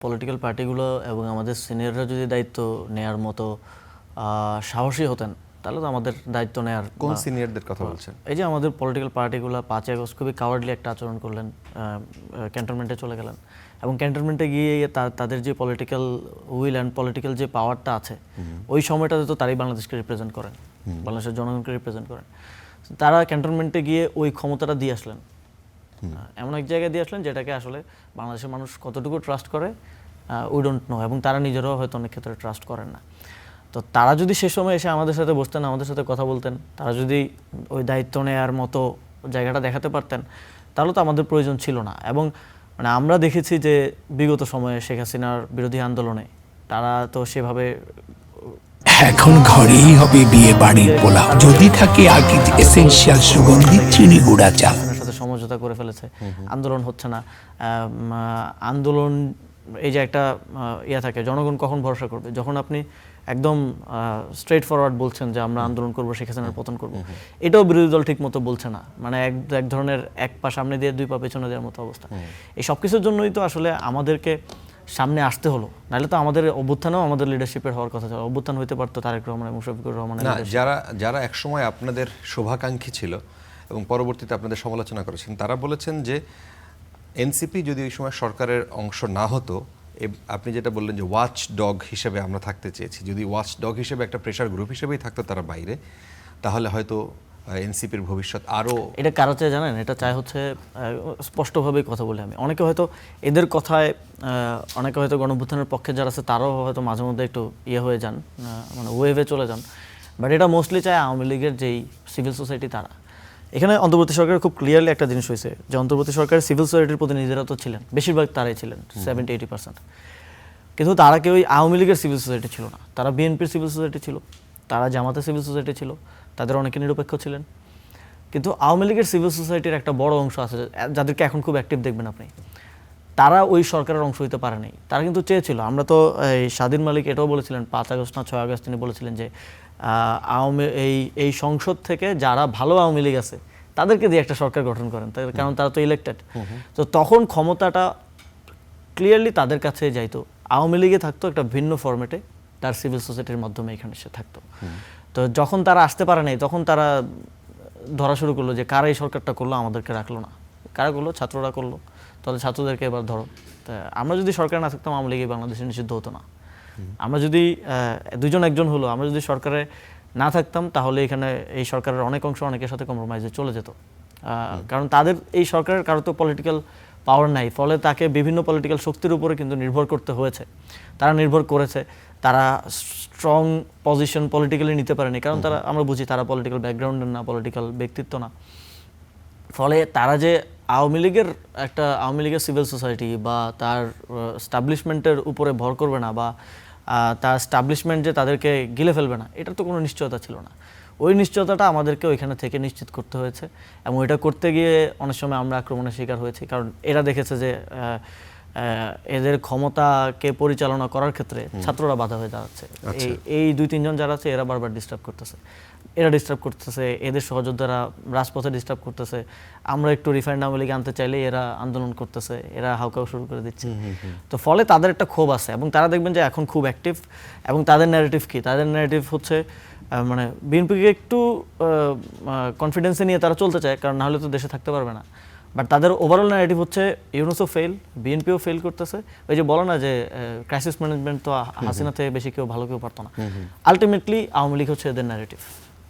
Political পার্টিগুলো এবং আমাদের সিনিয়ররা যদি দায়িত্ব নেয়ার মতো সাহসী হতেন তাহলে তো আমাদের দায়িত্ব নেয়ার। কোন সিনিয়রদের কথা বলছেন? এই যে আমাদের পলিটিক্যাল পার্টিগুলো 5 আগস্ট খুবই কাওয়ার্ডলি একটা আচরণ করলেন, ক্যান্টনমেন্টে চলে গেলেন এবং ক্যান্টনমেন্টে গিয়ে তাদের যে পলিটিক্যাল উইল অ্যান্ড পলিটিক্যাল যে পাওয়ারটা আছে ওই সময়টাতে তো তারাই বাংলাদেশকে রিপ্রেজেন্ট করেন, বাংলাদেশের জনগণকে রিপ্রেজেন্ট করেন। তারা ক্যান্টনমেন্টে গিয়ে ওই ক্ষমতাটা দিয়ে আসলেন, এমন এক জায়গায় দিয়ে আসলেন যেটাকে আসলে বাংলাদেশের মানুষ কতটুকু ট্রাস্ট করে উই ডোন্ট নো, এবং তারা নিজেরাও হয়তো অনেক ক্ষেত্রে ট্রাস্ট করেন না। তো তারা যদি সে সময় এসে আমাদের সাথে বসতেন, আমাদের সাথে কথা বলতেন, তারা যদি ওই দায়িত্ব নেওয়ার মতো জায়গাটা দেখাতে পারতেন তাহলে তো আমাদের প্রয়োজন ছিল না। এবং মানে আমরা দেখেছি যে বিগত সময়ে শেখ হাসিনার বিরোধী আন্দোলনে তারা তো সেভাবে এখন ঘরেই হবে বিয়ে বাড়ির পোলাও, যদি থাকে আকিজ এসেনশিয়াল সুগন্ধিত চিনি গুঁড়া চাল। সাথে সমঝোতা করে ফেলেছে, আন্দোলন হচ্ছে না। আন্দোলন এই যে একটা ইয়া থাকে, জনগণ কখন ভরসা করবে? যখন আপনি একদম স্ট্রেট ফরওয়ার্ড বলছেন যে আমরা আন্দোলন করবো, শেখ হাসিনার পতন করবো, এটাও বিরোধী দল ঠিক মতো বলছে না, মানে এক ধরনের এক পা সামনে দিয়ে 2 পা পেছনে দেওয়ার মতো অবস্থা। এই সব কিছুর জন্যই তো আসলে আমাদেরকে সামনে আসতে হলো, নাহলে তো আমাদের অভ্যুত্থানও আমাদের লিডারশিপের হওয়ার কথা ছিল। অভ্যুত্থান হইতে পারতো তারেক রহমান এবং শফিকুর রহমানের। না, যারা একসময় আপনাদের শুভাকাঙ্ক্ষী ছিল এবং পরবর্তীতে আপনাদের সমালোচনা করেছেন, তারা বলেছেন যে এনসিপি যদি ওই সময় সরকারের অংশ না হতো, আপনি যেটা বললেন যে ওয়াচ ডগ হিসেবে আমরা থাকতে চেয়েছি, যদি ওয়াচ ডগ হিসেবে একটা প্রেশার গ্রুপ হিসেবেই থাকতো তারা বাইরে, তাহলে হয়তো এনসিপির ভবিষ্যৎ আরও। এটা কারো চাই জানেন? এটা চাই হচ্ছে স্পষ্টভাবেই কথা বলে আমি, অনেকে হয়তো এদের কথায়, অনেকে হয়তো গণঅভ্যুত্থানের পক্ষে যারা আছে তারাও হয়তো মাঝে মধ্যে একটু ইয়ে হয়ে যান, মানে ওয়েভে চলে যান, বাট এটা মোস্টলি চায় আওয়ামী লীগের যেই সিভিল সোসাইটি তারা। এখানে অন্তর্বর্তী সরকারের খুব ক্লিয়ারলি একটা জিনিস হয়েছে যে অন্তর্বর্তী সরকারের সিভিল সোসাইটির প্রতিনিধিরা তো ছিলেন, বেশিরভাগ তারাই ছিলেন, 70-80%, কিন্তু তারা কেউই আওয়ামী লীগের সিভিল সোসাইটি ছিল না। তারা বিএনপির সিভিল সোসাইটি ছিল, তারা জামাতের সিভিল সোসাইটি ছিল, তাদের অনেকে নিরপেক্ষ ছিলেন। কিন্তু আওয়ামী লীগের সিভিল সোসাইটির একটা বড় অংশ আছে যাদেরকে এখন খুব অ্যাক্টিভ দেখবেন আপনি, তারা ওই সরকারের অংশ হইতে পারে নাই। তারা কিন্তু চেয়েছিল, আমরা তো এই স্বাধীন মালিক এটাও বলেছিলেন 5 আগস্ট না 6 আগস্ট, তিনি বলেছিলেন যে এই সংসদ থেকে যারা ভালো আওয়ামী লীগ আছে তাদেরকে দিয়ে একটা সরকার গঠন করেন, কারণ তারা তো ইলেক্টেড। তো তখন ক্ষমতাটা ক্লিয়ারলি তাদের কাছে যাইতো, আওয়ামী লীগে থাকতো একটা ভিন্ন ফরম্যাটে, তার সিভিল সোসাইটির মাধ্যমে এখানে সে থাকতো। তো যখন তারা আসতে পারে নাই তখন তারা ধরা শুরু করলো যে কারা এই সরকারটা করলো, আমাদেরকে রাখলো না। কারা করলো? ছাত্ররা করলো, তাহলে ছাত্রদেরকে এবার ধরো। তা আমরা যদি সরকার না থাকতাম আওয়ামী লীগে বাংলাদেশে নিষিদ্ধ হতো না। আমরা যদি 2জন 1জন হলো, আমরা যদি সরকারে না থাকতাম তাহলে এখানে এই সরকারের অনেক অংশ অনেকের সাথে কম্প্রোমাইজে চলে যেত, কারণ তাদের এই সরকারের কারো তো পলিটিক্যাল পাওয়ার নাই, ফলে তাকে বিভিন্ন পলিটিক্যাল শক্তির উপরে কিন্তু নির্ভর করতে হয়েছে। তারা নির্ভর করেছে, তারা স্ট্রং পজিশন পলিটিক্যালি নিতে পারেনি, কারণ তারা, আমরা বুঝি তারা পলিটিক্যাল ব্যাকগ্রাউন্ডের না, পলিটিক্যাল ব্যক্তিত্ব না। ফলে তারা যে আওয়ামী লীগের সিভিল সোসাইটি বা তার স্টাবলিশমেন্টের উপরে ভর করবে না, বা তার স্টাবলিশমেন্ট যে তাদেরকে গিলে ফেলবে না, এটার তো কোনো নিশ্চয়তা ছিল না। ওই নিশ্চয়তাটা আমাদেরকে ওইখানে থেকে নিশ্চিত করতে হয়েছে, এবং এটা করতে গিয়ে অনেক সময় আমরা আক্রমণের শিকার হয়েছি, কারণ এরা দেখেছে যে এদের ক্ষমতাকে পরিচালনা করার ক্ষেত্রে ছাত্ররা বাধা হয়ে দাঁড়াচ্ছে। এই 2-3 জন যারা আছে এরা বারবার ডিস্টার্ব করতেছে, এদের সহযোদ্ধারা রাজপথে ডিস্টার্ব করতেছে। আমরা একটু রিফাইন্ড আওয়ামী লীগ আনতে চাইলে এরা আন্দোলন করতেছে, এরা হাউকাউ শুরু করে দিচ্ছে। তো ফলে তাদের একটা ক্ষোভ আছে, এবং তারা দেখবেন যে এখন খুব অ্যাক্টিভ। এবং তাদের ন্যারেটিভ কি? তাদের ন্যারেটিভ হচ্ছে মানে বিএনপিকে একটু কনফিডেন্সে নিয়ে তারা চলতে চায়, কারণ নাহলে তো দেশে থাকতে পারবে না। বাট তাদের ওভারঅল ন্যারেটিভ হচ্ছে ইউনূসও ফেল, বিএনপিও ফেল করতেছে। ওই যে বলো না যে ক্রাইসিস ম্যানেজমেন্ট তো হাসিনা থেকে বেশি কেউ ভালো কেউ পারতো না। আলটিমেটলি আওয়ামী লীগ হচ্ছে এদের ন্যারেটিভ।